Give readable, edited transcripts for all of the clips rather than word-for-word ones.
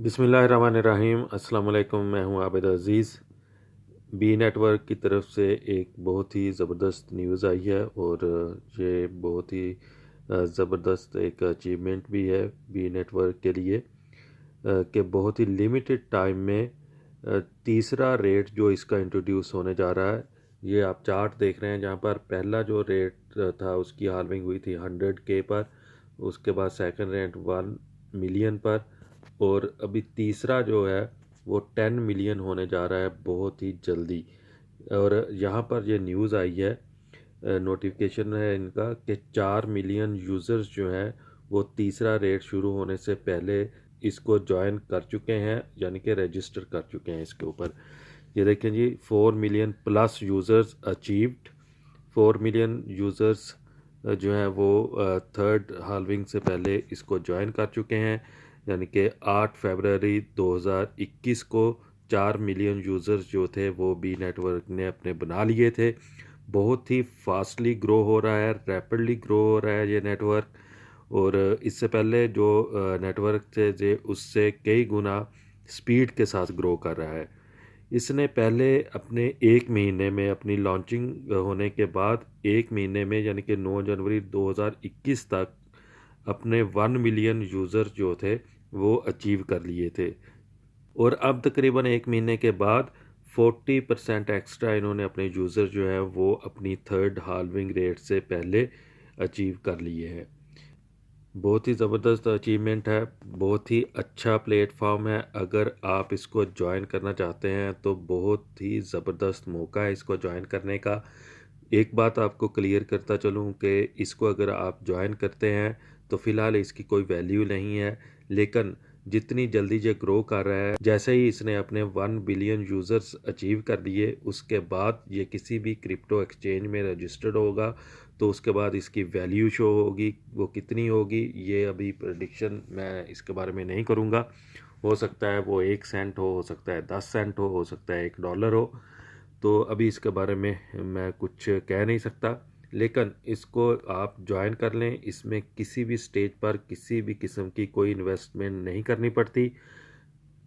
बिस्मिल्लाहिर्रहमानिर्रहीम। अस्सलाम वालेकुम। मैं हूं आबिद अज़ीज़। बी नेटवर्क की तरफ से एक बहुत ही ज़बरदस्त न्यूज़ आई है और ये बहुत ही ज़बरदस्त एक अचीवमेंट भी है बी नेटवर्क के लिए कि बहुत ही लिमिटेड टाइम में तीसरा रेट जो इसका इंट्रोड्यूस होने जा रहा है। ये आप चार्ट देख रहे हैं जहां पर पहला जो रेट था उसकी हाल्विंग हुई थी 100K पर, उसके बाद सेकंड रेट 1 मिलियन पर और अभी तीसरा जो है वो 10 मिलियन होने जा रहा है बहुत ही जल्दी। और यहाँ पर ये न्यूज़ आई है, नोटिफिकेशन है इनका कि 4 मिलियन यूज़र्स जो हैं वो तीसरा रेट शुरू होने से पहले इसको ज्वाइन कर चुके हैं, यानी कि रजिस्टर कर चुके हैं इसके ऊपर। ये देखें जी, 4 million plus users achieved. 4 million users जो हैं वो थर्ड हाल्विंग से पहले इसको ज्वाइन कर चुके हैं, यानी कि 8 फरवरी 2021 को 4 मिलियन यूज़र्स जो थे वो बी नेटवर्क ने अपने बना लिए थे। बहुत ही फास्टली ग्रो हो रहा है, रैपिडली ग्रो हो रहा है ये नेटवर्क। और इससे पहले जो नेटवर्क थे जे उससे कई गुना स्पीड के साथ ग्रो कर रहा है। इसने पहले अपने 1 महीने में अपनी लॉन्चिंग होने के बाद 1 महीने में यानी कि 9 जनवरी 2021 तक अपने 1 मिलियन यूज़र जो थे वो अचीव कर लिए थे। और अब तकरीबन 1 महीने के बाद 40% एक्स्ट्रा इन्होंने अपने यूज़र जो है वो अपनी थर्ड हाल्विंग रेट से पहले अचीव कर लिए हैं। बहुत ही ज़बरदस्त अचीवमेंट है, बहुत ही अच्छा प्लेटफॉर्म है। अगर आप इसको ज्वाइन करना चाहते हैं तो बहुत ही ज़बरदस्त मौका है इसको ज्वाइन करने का। एक बात आपको क्लियर करता चलूँ कि इसको अगर आप ज्वाइन करते हैं तो फ़िलहाल इसकी कोई वैल्यू नहीं है, लेकिन जितनी जल्दी ये ग्रो कर रहा है, जैसे ही इसने अपने 1 बिलियन यूज़र्स अचीव कर लिए उसके बाद ये किसी भी क्रिप्टो एक्सचेंज में रजिस्टर्ड होगा तो उसके बाद इसकी वैल्यू शो होगी। वो कितनी होगी ये अभी प्रेडिक्शन मैं इसके बारे में नहीं करूँगा। हो सकता है वो 1 सेंट हो सकता है 10 सेंट हो सकता है $1 हो। तो अभी इसके बारे में मैं कुछ कह नहीं सकता, लेकिन इसको आप ज्वाइन कर लें। इसमें किसी भी स्टेज पर किसी भी किस्म की कोई इन्वेस्टमेंट नहीं करनी पड़ती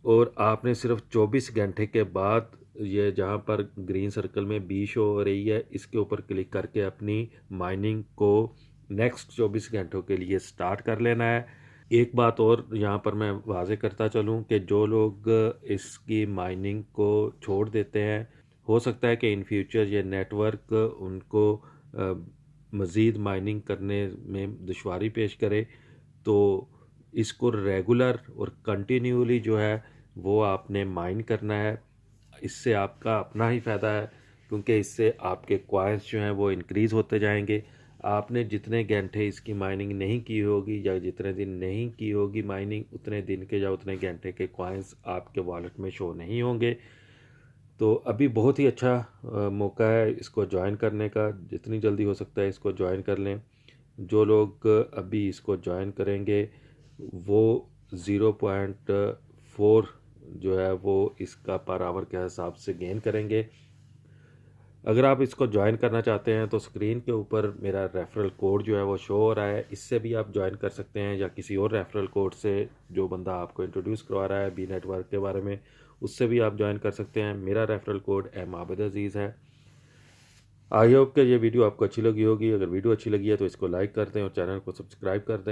और आपने सिर्फ 24 घंटे के बाद ये जहाँ पर ग्रीन सर्कल में बी शो हो रही है इसके ऊपर क्लिक करके अपनी माइनिंग को नेक्स्ट 24 घंटों के लिए स्टार्ट कर लेना है। एक बात और यहाँ पर मैं वाज़े करता चलूँ कि जो लोग इसकी माइनिंग को छोड़ देते हैं, हो सकता है कि इन फ्यूचर ये नेटवर्क उनको मज़ीद माइनिंग करने में दुश्वारी पेश करे। तो इसको रेगुलर और कंटिन्यूली जो है वो आपने माइन करना है। इससे आपका अपना ही फ़ायदा है क्योंकि इससे आपके कॉइन्स जो हैं वो इंक्रीज़ होते जाएंगे। आपने जितने घंटे इसकी माइनिंग नहीं की होगी या जितने दिन नहीं की होगी माइनिंग, उतने दिन के या उतने घंटे के कॉइन्स आपके वॉलेट में शो नहीं होंगे। तो अभी बहुत ही अच्छा मौका है इसको ज्वाइन करने का। जितनी जल्दी हो सकता है इसको ज्वाइन कर लें। जो लोग अभी इसको ज्वाइन करेंगे वो 0.4 जो है वो इसका पर आवर के हिसाब से गेन करेंगे। अगर आप इसको ज्वाइन करना चाहते हैं तो स्क्रीन के ऊपर मेरा रेफरल कोड जो है वो शो हो रहा है, इससे भी आप ज्वाइन कर सकते हैं या किसी और रेफरल कोड से जो बंदा आपको इंट्रोड्यूस करवा रहा है बी नेटवर्क के बारे में उससे भी आप ज्वाइन कर सकते हैं। मेरा रेफरल कोड एम आबिद अज़ीज़ है। आई होप कि ये वीडियो आपको अच्छी लगी होगी। अगर वीडियो अच्छी लगी है तो इसको लाइक कर दें और चैनल को सब्सक्राइब कर दें।